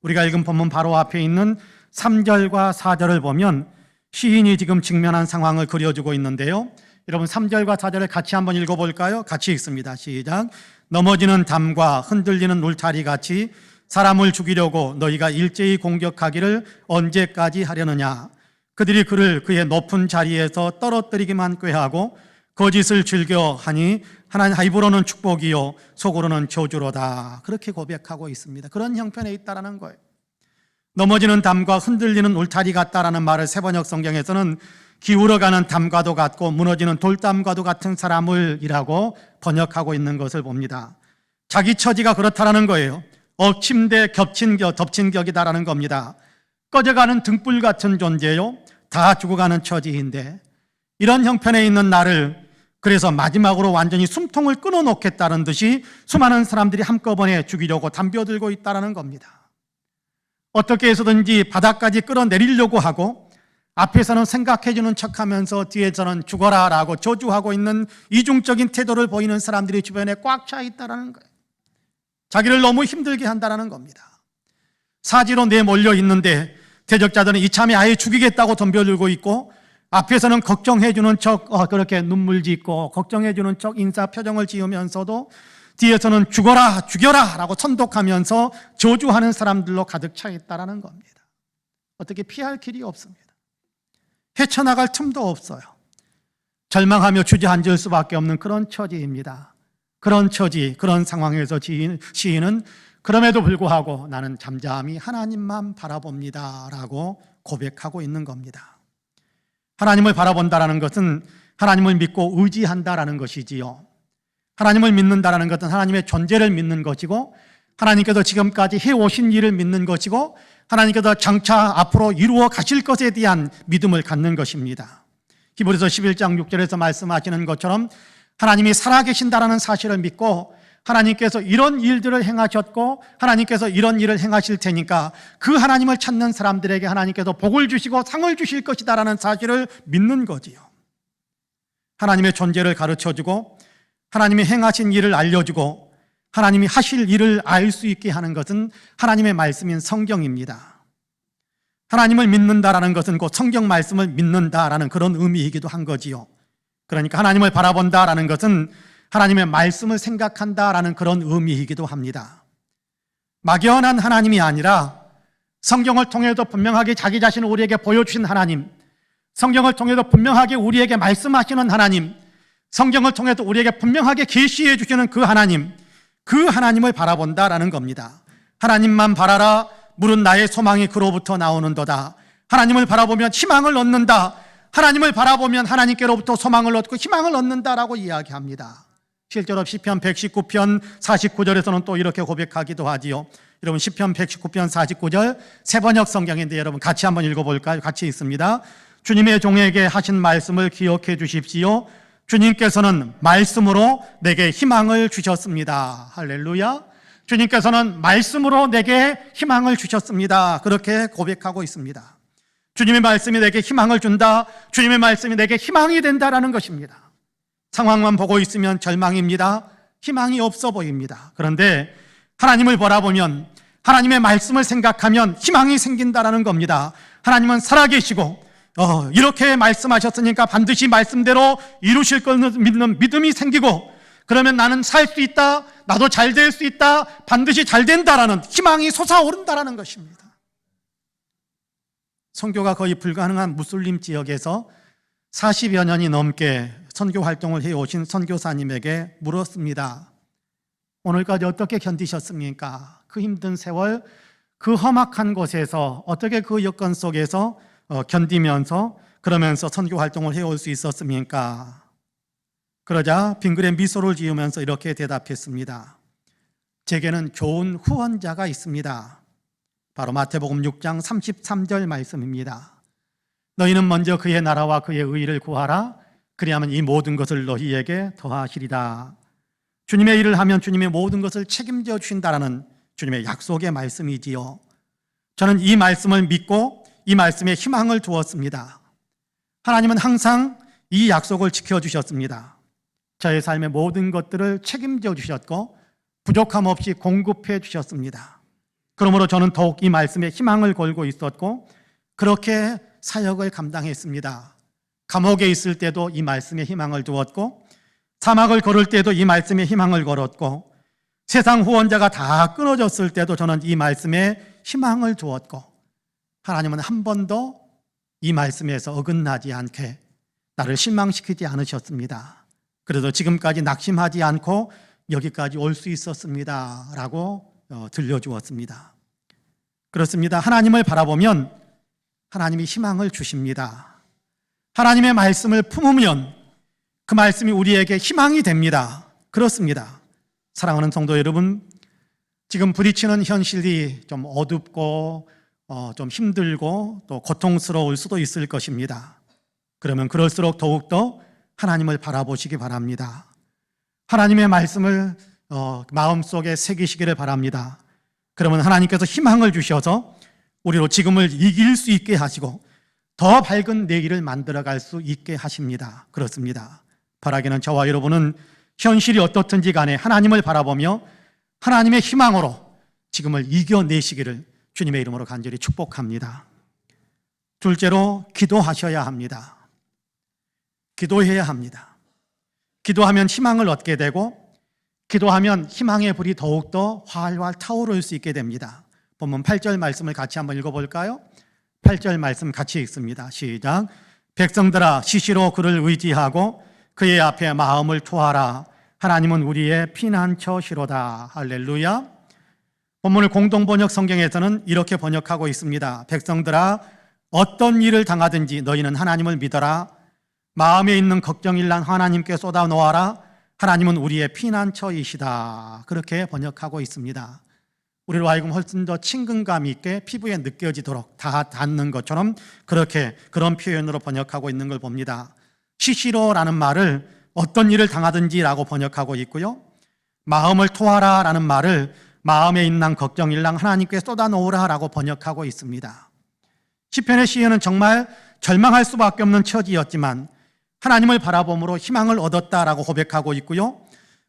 우리가 읽은 본문 바로 앞에 있는 3절과 4절을 보면 시인이 지금 직면한 상황을 그려주고 있는데요, 여러분 3절과 4절을 같이 한번 읽어볼까요? 같이 읽습니다. 시작. 넘어지는 담과 흔들리는 울타리 같이 사람을 죽이려고 너희가 일제히 공격하기를 언제까지 하려느냐. 그들이 그를 그의 높은 자리에서 떨어뜨리기만 꾀하고 거짓을 즐겨하니 하나님 입으로는 축복이요 속으로는 저주로다. 그렇게 고백하고 있습니다. 그런 형편에 있다라는 거예요. 넘어지는 담과 흔들리는 울타리 같다라는 말을 새번역 성경에서는 기울어가는 담과도 같고 무너지는 돌담과도 같은 사람을 이라고 번역하고 있는 것을 봅니다. 자기 처지가 그렇다라는 거예요. 엎침대 덮친 격이다라는 겁니다. 꺼져가는 등불 같은 존재요, 다 죽어가는 처지인데 이런 형편에 있는 나를 그래서 마지막으로 완전히 숨통을 끊어놓겠다는 듯이 수많은 사람들이 한꺼번에 죽이려고 덤벼들고 있다는 겁니다. 어떻게 해서든지 바닥까지 끌어내리려고 하고 앞에서는 생각해주는 척하면서 뒤에서는 죽어라 라고 저주하고 있는 이중적인 태도를 보이는 사람들이 주변에 꽉 차 있다는 거예요. 자기를 너무 힘들게 한다는 겁니다. 사지로 내몰려 있는데 대적자들은 이참에 아예 죽이겠다고 덤벼들고 있고 앞에서는 걱정해주는 척 그렇게 눈물 짓고 걱정해주는 척 인사 표정을 지으면서도 뒤에서는 죽어라 죽여라 라고 선독하면서 저주하는 사람들로 가득 차 있다는 겁니다. 어떻게 피할 길이 없습니다. 헤쳐나갈 틈도 없어요. 절망하며 주저앉을 수밖에 없는 그런 처지입니다. 그런 처지, 그런 상황에서 시인은 그럼에도 불구하고 나는 잠잠히 하나님만 바라봅니다 라고 고백하고 있는 겁니다. 하나님을 바라본다라는 것은 하나님을 믿고 의지한다라는 것이지요. 하나님을 믿는다라는 것은 하나님의 존재를 믿는 것이고 하나님께서 지금까지 해오신 일을 믿는 것이고 하나님께서 장차 앞으로 이루어 가실 것에 대한 믿음을 갖는 것입니다. 히브리서 11장 6절에서 말씀하시는 것처럼 하나님이 살아계신다라는 사실을 믿고 하나님께서 이런 일들을 행하셨고 하나님께서 이런 일을 행하실 테니까 그 하나님을 찾는 사람들에게 하나님께서 복을 주시고 상을 주실 것이다라는 사실을 믿는 거지요. 하나님의 존재를 가르쳐주고 하나님이 행하신 일을 알려주고 하나님이 하실 일을 알 수 있게 하는 것은 하나님의 말씀인 성경입니다. 하나님을 믿는다라는 것은 곧 성경 말씀을 믿는다라는 그런 의미이기도 한 거지요. 그러니까 하나님을 바라본다라는 것은 하나님의 말씀을 생각한다라는 그런 의미이기도 합니다. 막연한 하나님이 아니라 성경을 통해서 분명하게 자기 자신을 우리에게 보여주신 하나님, 성경을 통해서 분명하게 우리에게 말씀하시는 하나님, 성경을 통해서 우리에게 분명하게 계시해 주시는 그 하나님을 바라본다라는 겁니다. 하나님만 바라라, 물은 나의 소망이 그로부터 나오는도다. 하나님을 바라보면 희망을 얻는다. 하나님을 바라보면 하나님께로부터 소망을 얻고 희망을 얻는다라고 이야기합니다. 실제로 시편 119편 49절에서는 또 이렇게 고백하기도 하지요. 여러분 시편 119편 49절 새번역 성경인데 여러분 같이 한번 읽어볼까요? 같이 읽습니다. 주님의 종에게 하신 말씀을 기억해 주십시오. 주님께서는 말씀으로 내게 희망을 주셨습니다. 할렐루야. 주님께서는 말씀으로 내게 희망을 주셨습니다. 그렇게 고백하고 있습니다. 주님의 말씀이 내게 희망을 준다. 주님의 말씀이 내게 희망이 된다라는 것입니다. 상황만 보고 있으면 절망입니다. 희망이 없어 보입니다. 그런데 하나님을 바라보면 하나님의 말씀을 생각하면 희망이 생긴다라는 겁니다. 하나님은 살아계시고 이렇게 말씀하셨으니까 반드시 말씀대로 이루실 것을 믿는 믿음이 생기고 그러면 나는 살 수 있다. 나도 잘 될 수 있다. 반드시 잘 된다라는 희망이 솟아오른다라는 것입니다. 선교가 거의 불가능한 무슬림 지역에서 40여 년이 넘게 선교 활동을 해오신 선교사님에게 물었습니다. 오늘까지 어떻게 견디셨습니까? 그 힘든 세월, 그 험악한 곳에서 어떻게 그 여건 속에서 견디면서 그러면서 선교 활동을 해올 수 있었습니까? 그러자 빙그레 미소를 지으면서 이렇게 대답했습니다. 제게는 좋은 후원자가 있습니다. 바로 마태복음 6장 33절 말씀입니다. 너희는 먼저 그의 나라와 그의 의를 구하라. 그리하면 이 모든 것을 너희에게 더하시리라. 주님의 일을 하면 주님의 모든 것을 책임져 주신다라는 주님의 약속의 말씀이지요. 저는 이 말씀을 믿고 이 말씀에 희망을 두었습니다. 하나님은 항상 이 약속을 지켜주셨습니다. 저의 삶의 모든 것들을 책임져 주셨고 부족함 없이 공급해 주셨습니다. 그러므로 저는 더욱 이 말씀에 희망을 걸고 있었고 그렇게 사역을 감당했습니다. 감옥에 있을 때도 이 말씀에 희망을 두었고 사막을 걸을 때도 이 말씀에 희망을 걸었고 세상 후원자가 다 끊어졌을 때도 저는 이 말씀에 희망을 두었고 하나님은 한 번도 이 말씀에서 어긋나지 않게 나를 실망시키지 않으셨습니다. 그래도 지금까지 낙심하지 않고 여기까지 올 수 있었습니다 라고 들려주었습니다. 그렇습니다. 하나님을 바라보면 하나님이 희망을 주십니다. 하나님의 말씀을 품으면 그 말씀이 우리에게 희망이 됩니다. 그렇습니다. 사랑하는 성도 여러분, 지금 부딪히는 현실이 좀 어둡고 좀 힘들고 또 고통스러울 수도 있을 것입니다. 그러면 그럴수록 더욱더 하나님을 바라보시기 바랍니다. 하나님의 말씀을 마음속에 새기시기를 바랍니다. 그러면 하나님께서 희망을 주셔서 우리로 지금을 이길 수 있게 하시고 더 밝은 내일을 만들어갈 수 있게 하십니다. 그렇습니다. 바라기는 저와 여러분은 현실이 어떻든지 간에 하나님을 바라보며 하나님의 희망으로 지금을 이겨내시기를 주님의 이름으로 간절히 축복합니다. 둘째로 기도하셔야 합니다. 기도해야 합니다. 기도하면 희망을 얻게 되고 기도하면 희망의 불이 더욱더 활활 타오를 수 있게 됩니다. 본문 8절 말씀을 같이 한번 읽어볼까요? 8절 말씀 같이 읽습니다. 시작. 백성들아 시시로 그를 의지하고 그의 앞에 마음을 토하라. 하나님은 우리의 피난처시로다. 할렐루야. 본문을 공동번역 성경에서는 이렇게 번역하고 있습니다. 백성들아 어떤 일을 당하든지 너희는 하나님을 믿어라. 마음에 있는 걱정일란 하나님께 쏟아 놓아라. 하나님은 우리의 피난처이시다. 그렇게 번역하고 있습니다. 우리로 하여금 훨씬 더 친근감 있게 피부에 느껴지도록 다 닿는 것처럼 그렇게 그런 표현으로 번역하고 있는 걸 봅니다. 시시로라는 말을 어떤 일을 당하든지라고 번역하고 있고요. 마음을 토하라라는 말을 마음에 있는 걱정일랑 하나님께 쏟아놓으라라고 번역하고 있습니다. 시편의 시인은 정말 절망할 수밖에 없는 처지였지만 하나님을 바라봄으로 희망을 얻었다라고 고백하고 있고요.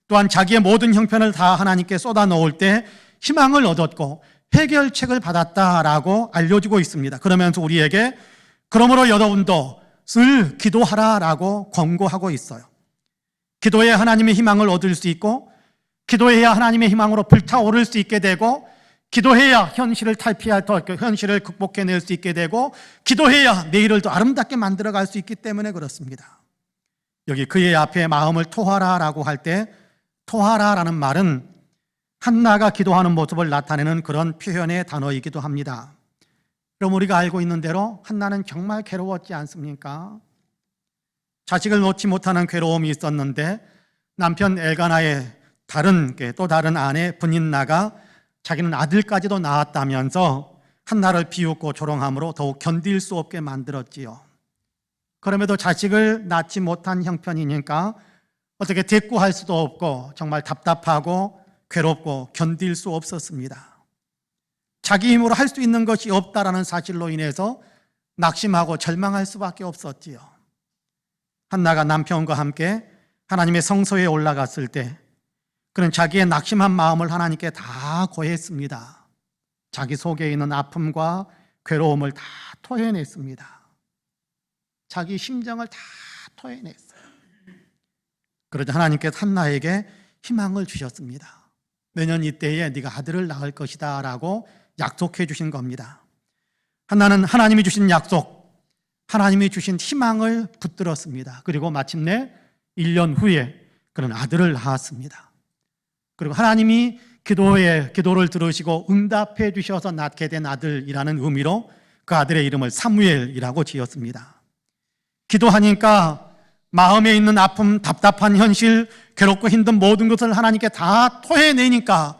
또한 자기의 모든 형편을 다 하나님께 쏟아놓을 때 희망을 얻었고 해결책을 받았다라고 알려주고 있습니다. 그러면서 우리에게 그러므로 여러분도 늘 기도하라라고 권고하고 있어요. 기도해야 하나님의 희망을 얻을 수 있고, 기도해야 하나님의 희망으로 불타오를 수 있게 되고, 기도해야 현실을 현실을 극복해낼 수 있게 되고, 기도해야 내일을 더 아름답게 만들어갈 수 있기 때문에 그렇습니다. 여기 그의 앞에 마음을 토하라라고 할 때 토하라라는 말은 한나가 기도하는 모습을 나타내는 그런 표현의 단어이기도 합니다. 그럼 우리가 알고 있는 대로 한나는 정말 괴로웠지 않습니까? 자식을 놓지 못하는 괴로움이 있었는데 남편 엘가나의 또 다른 아내 브닌나가 자기는 아들까지도 낳았다면서 한나를 비웃고 조롱함으로 더욱 견딜 수 없게 만들었지요. 그럼에도 자식을 낳지 못한 형편이니까 어떻게 대꾸할 수도 없고 정말 답답하고 괴롭고 견딜 수 없었습니다. 자기 힘으로 할 수 있는 것이 없다라는 사실로 인해서 낙심하고 절망할 수밖에 없었지요. 한나가 남편과 함께 하나님의 성소에 올라갔을 때 그는 자기의 낙심한 마음을 하나님께 다 고했습니다. 자기 속에 있는 아픔과 괴로움을 다 토해냈습니다. 자기 심정을 다 토해냈어요. 그러자 하나님께서 한나에게 희망을 주셨습니다. 내년 이때에 네가 아들을 낳을 것이다 라고 약속해 주신 겁니다. 한나는 하나님이 주신 약속, 하나님이 주신 희망을 붙들었습니다. 그리고 마침내 1년 후에 그는 아들을 낳았습니다. 그리고 하나님이 기도를 들으시고 응답해 주셔서 낳게 된 아들이라는 의미로 그 아들의 이름을 사무엘이라고 지었습니다. 기도하니까 마음에 있는 아픔, 답답한 현실, 괴롭고 힘든 모든 것을 하나님께 다 토해내니까,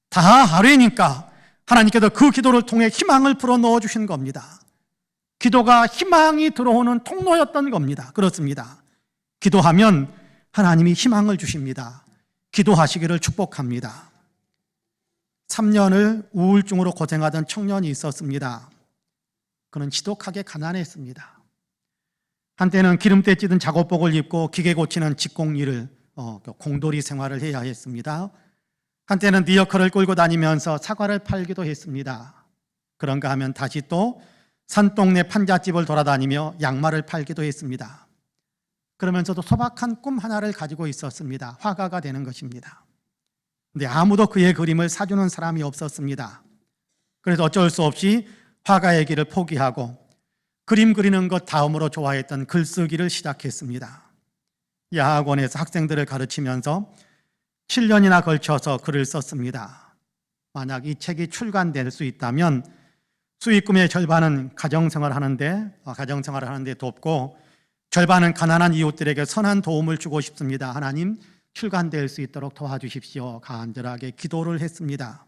다 아뢰니까 하나님께서 그 기도를 통해 희망을 불어넣어 주신 겁니다. 기도가 희망이 들어오는 통로였던 겁니다. 그렇습니다. 기도하면 하나님이 희망을 주십니다. 기도하시기를 축복합니다. 3년을 우울증으로 고생하던 청년이 있었습니다. 그는 지독하게 가난했습니다. 한때는 기름때 찌든 작업복을 입고 기계 고치는 직공일을 공돌이 생활을 해야 했습니다. 한때는 리어커를 끌고 다니면서 사과를 팔기도 했습니다. 그런가 하면 다시 또 산동네 판잣집을 돌아다니며 양말을 팔기도 했습니다. 그러면서도 소박한 꿈 하나를 가지고 있었습니다. 화가가 되는 것입니다. 근데 아무도 그의 그림을 사주는 사람이 없었습니다. 그래서 어쩔 수 없이 화가의 길을 포기하고 그림 그리는 것 다음으로 좋아했던 글쓰기를 시작했습니다. 야학원에서 학생들을 가르치면서 7년이나 걸쳐서 글을 썼습니다. 만약 이 책이 출간될 수 있다면 수익금의 절반은 가정생활을 하는데 돕고 절반은 가난한 이웃들에게 선한 도움을 주고 싶습니다. 하나님, 출간될 수 있도록 도와주십시오. 간절하게 기도를 했습니다.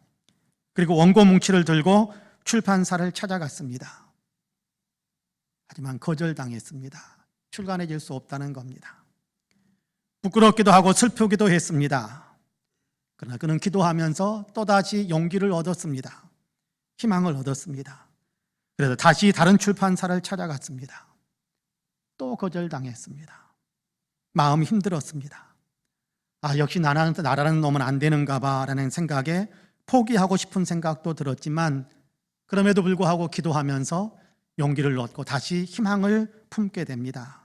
그리고 원고 뭉치를 들고 출판사를 찾아갔습니다. 하지만 거절당했습니다. 출간해질 수 없다는 겁니다. 부끄럽기도 하고 슬프기도 했습니다. 그러나 그는 기도하면서 또다시 용기를 얻었습니다. 희망을 얻었습니다. 그래서 다시 다른 출판사를 찾아갔습니다. 또 거절당했습니다. 마음이 힘들었습니다. 역시 나라는 놈은 안 되는가 봐라는 생각에 포기하고 싶은 생각도 들었지만 그럼에도 불구하고 기도하면서 용기를 얻고 다시 희망을 품게 됩니다.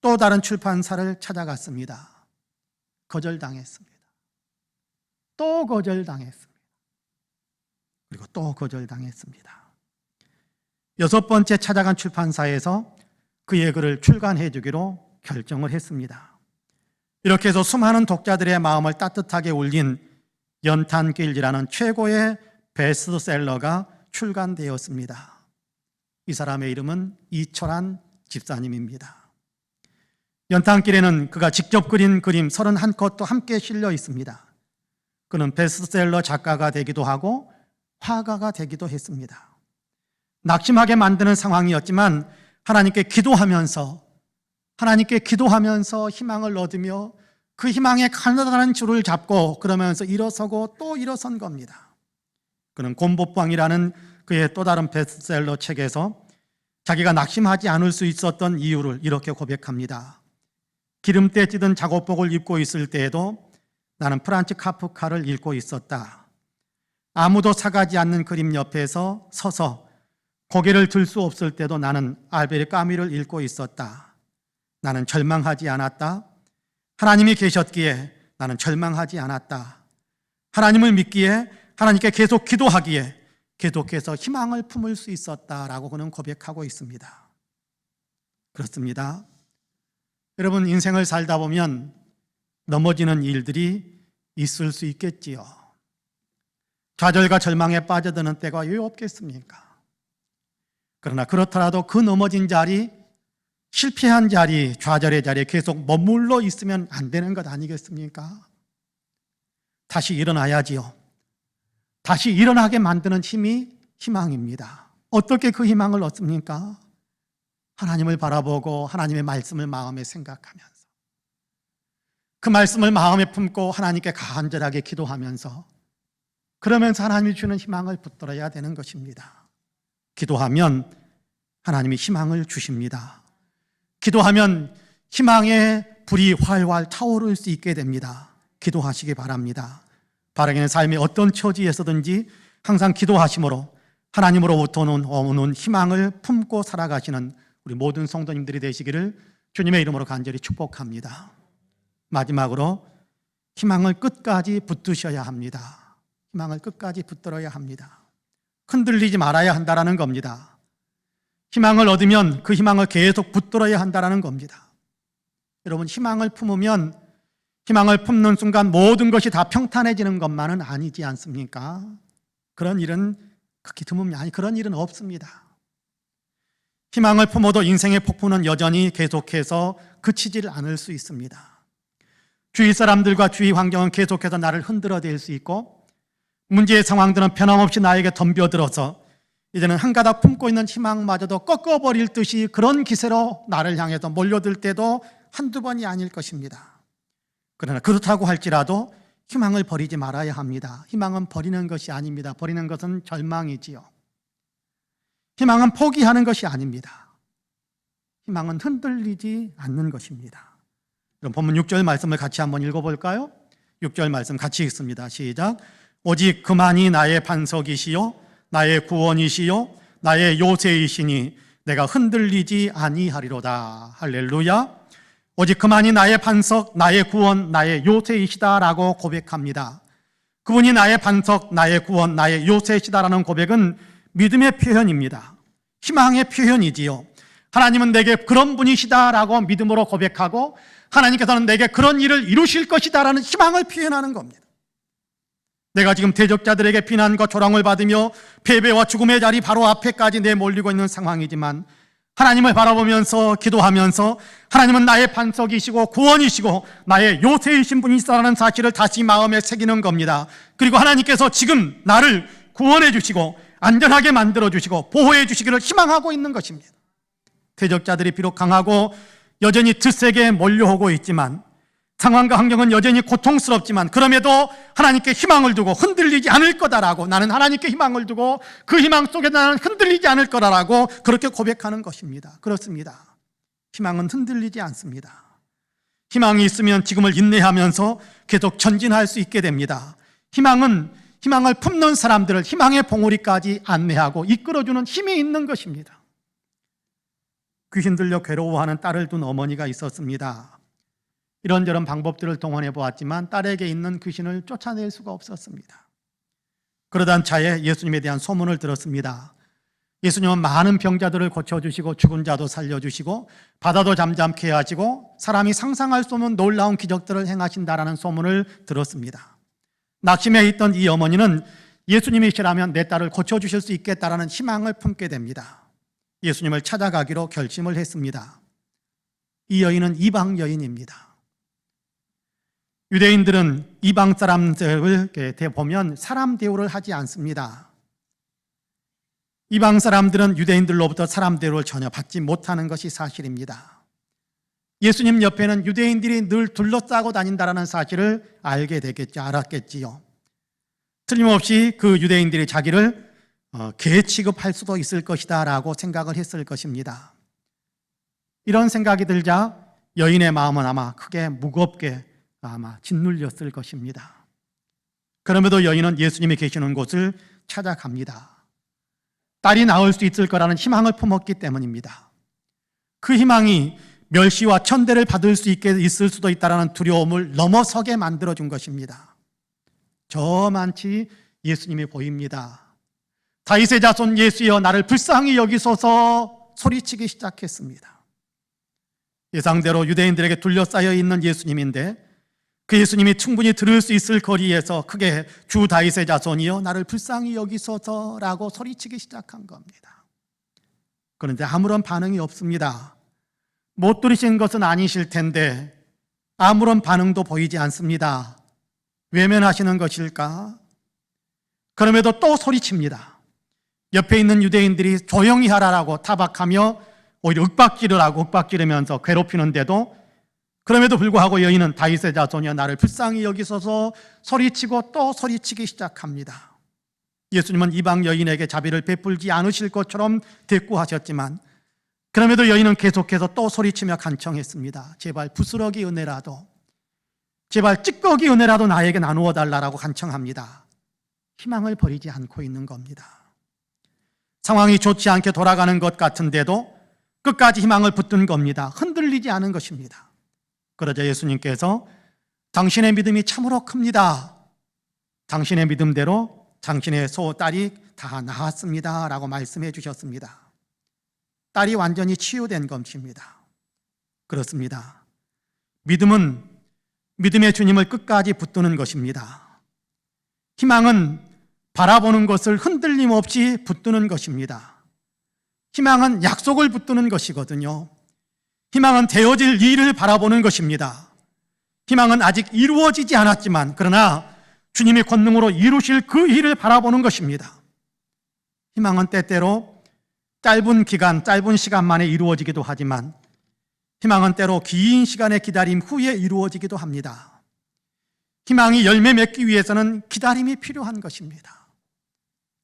또 다른 출판사를 찾아갔습니다. 거절당했습니다. 또 거절당했습니다. 그리고 또 거절당했습니다. 6번째 찾아간 출판사에서 그의 글을 출간해 주기로 결정을 했습니다. 이렇게 해서 수많은 독자들의 마음을 따뜻하게 울린 연탄길이라는 최고의 베스트셀러가 출간되었습니다. 이 사람의 이름은 이철환 집사님입니다. 연탄길에는 그가 직접 그린 그림 31컷도 함께 실려 있습니다. 그는 베스트셀러 작가가 되기도 하고 화가가 되기도 했습니다. 낙심하게 만드는 상황이었지만 하나님께 기도하면서 하나님께 기도하면서 희망을 얻으며 그 희망의 가느다란 줄을 잡고 그러면서 일어서고 또 일어선 겁니다. 그는 곰보방이라는 그의 또 다른 베스트셀러 책에서 자기가 낙심하지 않을 수 있었던 이유를 이렇게 고백합니다. 기름때 찌든 작업복을 입고 있을 때에도 나는 프란츠 카프카를 읽고 있었다. 아무도 사가지 않는 그림 옆에서 서서 고개를 들 수 없을 때도 나는 알베르 까뮈를 읽고 있었다. 나는 절망하지 않았다. 하나님이 계셨기에 나는 절망하지 않았다. 하나님을 믿기에, 하나님께 계속 기도하기에 계속해서 희망을 품을 수 있었다라고 그는 고백하고 있습니다. 그렇습니다. 여러분, 인생을 살다 보면 넘어지는 일들이 있을 수 있겠지요. 좌절과 절망에 빠져드는 때가 왜 없겠습니까? 그러나 그렇더라도 그 넘어진 자리, 실패한 자리, 좌절의 자리에 계속 머물러 있으면 안 되는 것 아니겠습니까? 다시 일어나야지요. 다시 일어나게 만드는 힘이 희망입니다. 어떻게 그 희망을 얻습니까? 하나님을 바라보고 하나님의 말씀을 마음에 생각하면서, 그 말씀을 마음에 품고 하나님께 간절하게 기도하면서, 그러면서 하나님이 주는 희망을 붙들어야 되는 것입니다. 기도하면 하나님이 희망을 주십니다. 기도하면 희망의 불이 활활 타오를 수 있게 됩니다. 기도하시기 바랍니다. 바라기는 삶의 어떤 처지에서든지 항상 기도하심으로 하나님으로부터 오는 희망을 품고 살아가시는 우리 모든 성도님들이 되시기를 주님의 이름으로 간절히 축복합니다. 마지막으로 희망을 끝까지 붙드셔야 합니다. 희망을 끝까지 붙들어야 합니다. 흔들리지 말아야 한다는 겁니다. 희망을 얻으면 그 희망을 계속 붙들어야 한다는 겁니다. 여러분, 희망을 품으면 희망을 품는 순간 모든 것이 다 평탄해지는 것만은 아니지 않습니까? 그런 일은 극히 드뭅니다. 아니, 그런 일은 없습니다. 희망을 품어도 인생의 폭풍은 여전히 계속해서 그치질 않을 수 있습니다. 주위 사람들과 주위 환경은 계속해서 나를 흔들어댈 수 있고, 문제의 상황들은 변함없이 나에게 덤벼들어서 이제는 한 가닥 품고 있는 희망마저도 꺾어버릴 듯이 그런 기세로 나를 향해서 몰려들 때도 한두 번이 아닐 것입니다. 그러나 그렇다고 할지라도 희망을 버리지 말아야 합니다. 희망은 버리는 것이 아닙니다. 버리는 것은 절망이지요. 희망은 포기하는 것이 아닙니다. 희망은 흔들리지 않는 것입니다. 그럼 본문 6절 말씀을 같이 한번 읽어볼까요? 6절 말씀 같이 읽습니다. 시작. 오직 그만이 나의 반석이시요 나의 구원이시요 나의 요새이시니 내가 흔들리지 아니하리로다. 할렐루야. 오직 그만이 나의 반석, 나의 구원, 나의 요새이시다라고 고백합니다. 그분이 나의 반석, 나의 구원, 나의 요새이시다라는 고백은 믿음의 표현입니다. 희망의 표현이지요. 하나님은 내게 그런 분이시다라고 믿음으로 고백하고, 하나님께서는 내게 그런 일을 이루실 것이다라는 희망을 표현하는 겁니다. 내가 지금 대적자들에게 비난과 조롱을 받으며 패배와 죽음의 자리 바로 앞에까지 내몰리고 있는 상황이지만, 하나님을 바라보면서 기도하면서 하나님은 나의 반석이시고 구원이시고 나의 요새이신 분이시라는 사실을 다시 마음에 새기는 겁니다. 그리고 하나님께서 지금 나를 구원해 주시고 안전하게 만들어 주시고 보호해 주시기를 희망하고 있는 것입니다. 대적자들이 비록 강하고 여전히 드세게 몰려오고 있지만, 상황과 환경은 여전히 고통스럽지만, 그럼에도 하나님께 희망을 두고 흔들리지 않을 거다라고, 나는 하나님께 희망을 두고 그 희망 속에 나는 흔들리지 않을 거라고 그렇게 고백하는 것입니다. 그렇습니다. 희망은 흔들리지 않습니다. 희망이 있으면 지금을 인내하면서 계속 전진할 수 있게 됩니다. 희망을 품는 사람들을 희망의 봉우리까지 안내하고 이끌어주는 힘이 있는 것입니다. 귀신 들려 괴로워하는 딸을 둔 어머니가 있었습니다. 이런저런 방법들을 동원해 보았지만 딸에게 있는 귀신을 쫓아낼 수가 없었습니다. 그러던 차에 예수님에 대한 소문을 들었습니다. 예수님은 많은 병자들을 고쳐주시고 죽은 자도 살려주시고 바다도 잠잠케 하시고 사람이 상상할 수 없는 놀라운 기적들을 행하신다라는 소문을 들었습니다. 낙심해 있던 이 어머니는 예수님이시라면 내 딸을 고쳐주실 수 있겠다라는 희망을 품게 됩니다. 예수님을 찾아가기로 결심을 했습니다. 이 여인은 이방 여인입니다. 유대인들은 이방 사람들을 보면 사람 대우를 하지 않습니다. 이방 사람들은 유대인들로부터 사람 대우를 전혀 받지 못하는 것이 사실입니다. 예수님 옆에는 유대인들이 늘 둘러싸고 다닌다는 사실을 알았겠지요. 틀림없이 그 유대인들이 자기를 개 취급할 수도 있을 것이다 라고 생각을 했을 것입니다. 이런 생각이 들자 여인의 마음은 아마 크게 무겁게 아마 짓눌렸을 것입니다. 그럼에도 여인은 예수님이 계시는 곳을 찾아갑니다. 딸이 나을 수 있을 거라는 희망을 품었기 때문입니다. 그 희망이 멸시와 천대를 받을 수 있을 수도 있다는 두려움을 넘어서게 만들어준 것입니다. 저만치 예수님이 보입니다. 다윗의 자손 예수여 나를 불쌍히 여기소서 소리치기 시작했습니다. 예상대로 유대인들에게 둘러싸여 있는 예수님인데 그 예수님이 충분히 들을 수 있을 거리에서 크게 주 다윗의 자손이여 나를 불쌍히 여기소서라고 소리치기 시작한 겁니다. 그런데 아무런 반응이 없습니다. 못 들으신 것은 아니실 텐데 아무런 반응도 보이지 않습니다. 외면하시는 것일까? 그럼에도 또 소리칩니다. 옆에 있는 유대인들이 조용히 하라라고 타박하며 오히려 윽박지르면서 괴롭히는데도 그럼에도 불구하고 여인은 다윗의 자손이여 나를 불쌍히 여기소서 소리치고 또 소리치기 시작합니다. 예수님은 이방 여인에게 자비를 베풀지 않으실 것처럼 대꾸하셨지만 그럼에도 여인은 계속해서 또 소리치며 간청했습니다. 제발 부스러기 은혜라도, 제발 찌꺼기 은혜라도 나에게 나누어 달라고 간청합니다. 희망을 버리지 않고 있는 겁니다. 상황이 좋지 않게 돌아가는 것 같은데도 끝까지 희망을 붙든 겁니다. 흔들리지 않은 것입니다. 그러자 예수님께서 당신의 믿음이 참으로 큽니다. 당신의 믿음대로 당신의 딸이 다 나았습니다 라고 말씀해 주셨습니다. 딸이 완전히 치유된 것입니다. 그렇습니다. 믿음은 믿음의 주님을 끝까지 붙드는 것입니다. 희망은 바라보는 것을 흔들림 없이 붙드는 것입니다. 희망은 약속을 붙드는 것이거든요. 희망은 되어질 일을 바라보는 것입니다. 희망은 아직 이루어지지 않았지만 그러나 주님의 권능으로 이루실 그 일을 바라보는 것입니다. 희망은 때때로 짧은 시간 만에 이루어지기도 하지만 희망은 때로 긴 시간의 기다림 후에 이루어지기도 합니다. 희망이 열매 맺기 위해서는 기다림이 필요한 것입니다.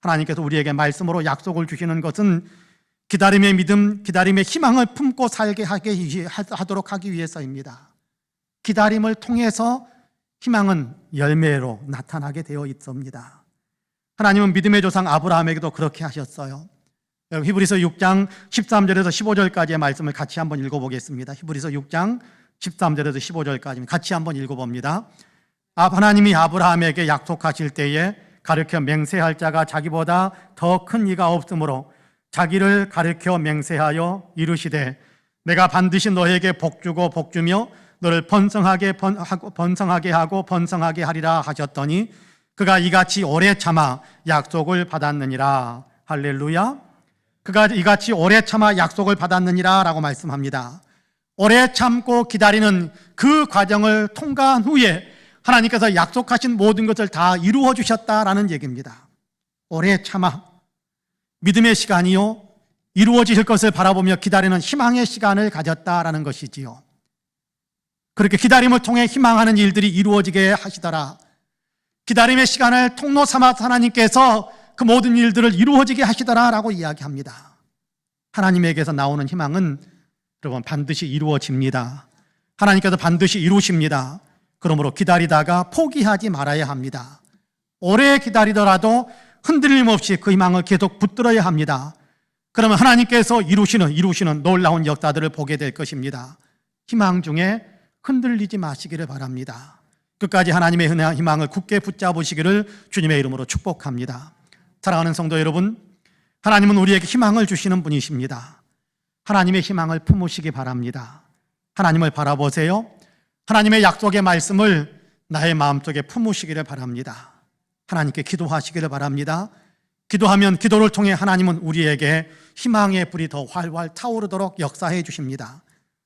하나님께서 우리에게 말씀으로 약속을 주시는 것은 기다림의 믿음, 기다림의 희망을 품고 살게 하도록 하기 위해서입니다. 기다림을 통해서 희망은 열매로 나타나게 되어 있습니다. 하나님은 믿음의 조상 아브라함에게도 그렇게 하셨어요. 히브리서 6장 13절에서 15절까지의 말씀을 같이 한번 읽어보겠습니다. 히브리서 6장 13절에서 15절까지 같이 한번 읽어봅니다. 하나님이 아브라함에게 약속하실 때에 가르쳐 맹세할 자가 자기보다 더 큰 이가 없으므로 자기를 가르쳐 맹세하여 이르시되 내가 반드시 너에게 복주고 복주며 너를 번성하게 하고 번성하게 하리라 하셨더니 그가 이같이 오래 참아 약속을 받았느니라. 할렐루야. 그가 이같이 오래 참아 약속을 받았느니라 라고 말씀합니다. 오래 참고 기다리는 그 과정을 통과한 후에 하나님께서 약속하신 모든 것을 다 이루어 주셨다라는 얘기입니다. 오래 참아 믿음의 시간이요 이루어질 것을 바라보며 기다리는 희망의 시간을 가졌다라는 것이지요. 그렇게 기다림을 통해 희망하는 일들이 이루어지게 하시더라. 기다림의 시간을 통로 삼아서 하나님께서 그 모든 일들을 이루어지게 하시더라라고 이야기합니다. 하나님에게서 나오는 희망은 여러분 반드시 이루어집니다. 하나님께서 반드시 이루십니다. 그러므로 기다리다가 포기하지 말아야 합니다. 오래 기다리더라도 흔들림 없이 그 희망을 계속 붙들어야 합니다. 그러면 하나님께서 이루시는 놀라운 역사들을 보게 될 것입니다. 희망 중에 흔들리지 마시기를 바랍니다. 끝까지 하나님의 희망을 굳게 붙잡으시기를 주님의 이름으로 축복합니다. 사랑하는 성도 여러분, 하나님은 우리에게 희망을 주시는 분이십니다. 하나님의 희망을 품으시기 바랍니다. 하나님을 바라보세요. 하나님의 약속의 말씀을 나의 마음속에 품으시기를 바랍니다. 하나님께 기도하시기를 바랍니다. 기도하면 기도를 통해 하나님은 우리에게 희망의 불이 더 활활 타오르도록 역사해 주십니다.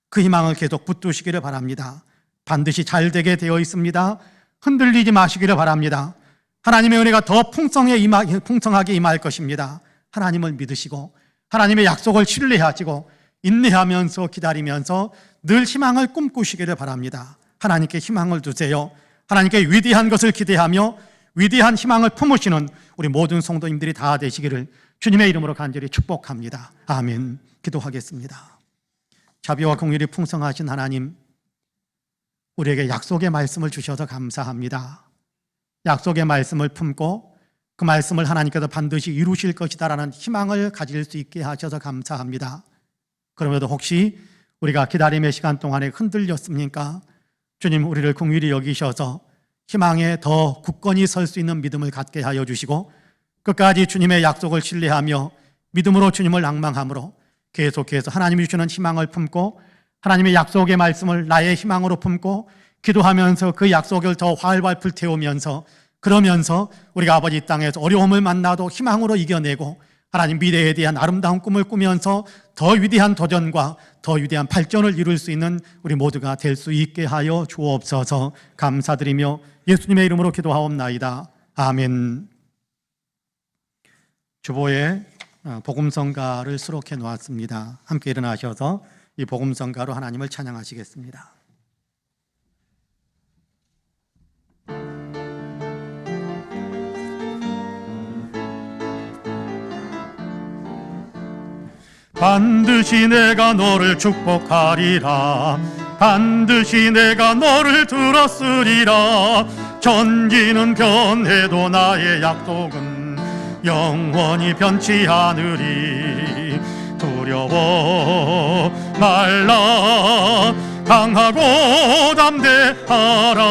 그 희망을 계속 붙드시기를 바랍니다. 반드시 잘 되게 되어 있습니다. 흔들리지 마시기를 바랍니다. 하나님의 은혜가 더 풍성하게 임할 것입니다. 하나님을 믿으시고 하나님의 약속을 신뢰하시고 인내하면서 기다리면서 늘 희망을 꿈꾸시기를 바랍니다. 하나님께 희망을 두세요. 하나님께 위대한 것을 기대하며 위대한 희망을 품으시는 우리 모든 성도님들이 다 되시기를 주님의 이름으로 간절히 축복합니다. 아멘. 기도하겠습니다. 자비와 긍휼이 풍성하신 하나님, 우리에게 약속의 말씀을 주셔서 감사합니다. 약속의 말씀을 품고 그 말씀을 하나님께서 반드시 이루실 것이다라는 희망을 가질 수 있게 하셔서 감사합니다. 그럼에도 혹시 우리가 기다림의 시간 동안에 흔들렸습니까? 주님, 우리를 긍휼히 여기셔서 희망에 더 굳건히 설 수 있는 믿음을 갖게 하여 주시고 끝까지 주님의 약속을 신뢰하며 믿음으로 주님을 앙망함으로 계속해서 하나님이 주시는 희망을 품고 하나님의 약속의 말씀을 나의 희망으로 품고 기도하면서 그 약속을 더 활발 불태우면서 그러면서 우리가 아버지 이 땅에서 어려움을 만나도 희망으로 이겨내고 하나님 미래에 대한 아름다운 꿈을 꾸면서 더 위대한 도전과 더 위대한 발전을 이룰 수 있는 우리 모두가 될 수 있게 하여 주옵소서. 감사드리며 예수님의 이름으로 기도하옵나이다. 아멘. 주보에 복음성가를 수록해 놓았습니다. 함께 일어나셔서 이 복음성가로 하나님을 찬양하시겠습니다. 반드시 내가 너를 축복하리라. 반드시 내가 너를 들었으리라. 전기는 변해도 나의 약속은 영원히 변치 않으리. 두려워 말라. 강하고 담대하라.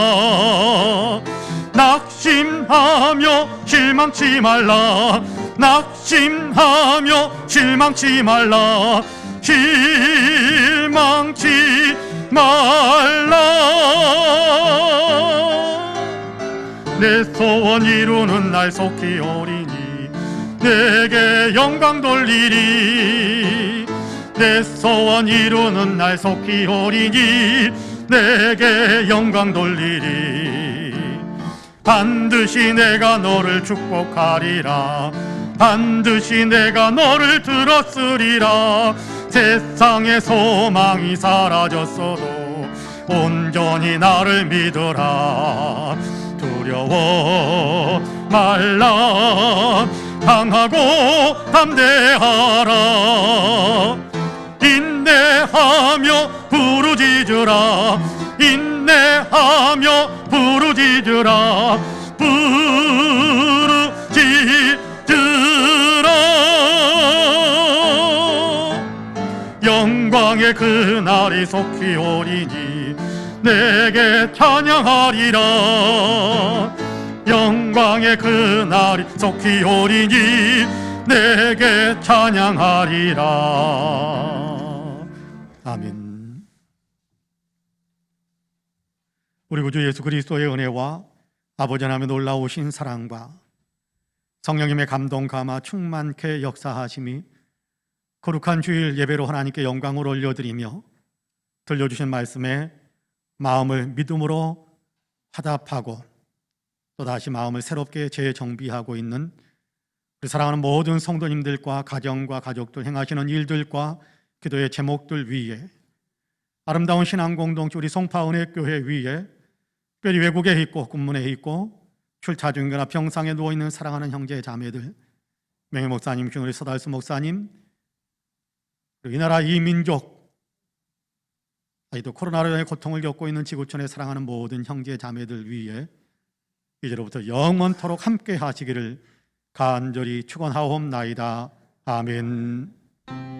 낙심하며 실망치 말라. 낙심하며 실망치 말라. 실망치 말라. 내 소원 이루는 날 속히 오리니 내게 영광 돌리리. 내 소원 이루는 날 속히 오리니 내게 영광 돌리리. 반드시 내가 너를 축복하리라. 반드시 내가 너를 들었으리라. 세상의 소망이 사라졌어도 온전히 나를 믿어라. 두려워 말라. 강하고 담대하라. 인내하며 부르짖으라. 인내하며 부르짖으라. 영광의 그날이 속히 오리니 내게 찬양하리라. 영광의 그날이 속히 오리니 내게 찬양하리라. 아멘. 우리 구주 예수 그리스도의 은혜와 아버지 하나님의 놀라우신 사랑과 성령님의 감동 감화 충만케 역사하심이 거룩한 주일 예배로 하나님께 영광을 올려드리며 들려주신 말씀에 마음을 믿음으로 화답하고 또다시 마음을 새롭게 재정비하고 있는 우리 사랑하는 모든 성도님들과 가정과 가족들 행하시는 일들과 기도의 제목들 위에 아름다운 신앙 공동체 우리 송파은혜교회 위에 특별히 외국에 있고 군문에 있고 출타 중이거나 병상에 누워있는 사랑하는 형제 자매들, 명예 목사님 중 우리 서달수 목사님, 그리고 이 나라 이 민족, 아직도 코로나로 인해 고통을 겪고 있는 지구촌에 사랑하는 모든 형제 자매들 위에 이제로부터 영원토록 함께 하시기를 간절히 축원하옵나이다. 아멘.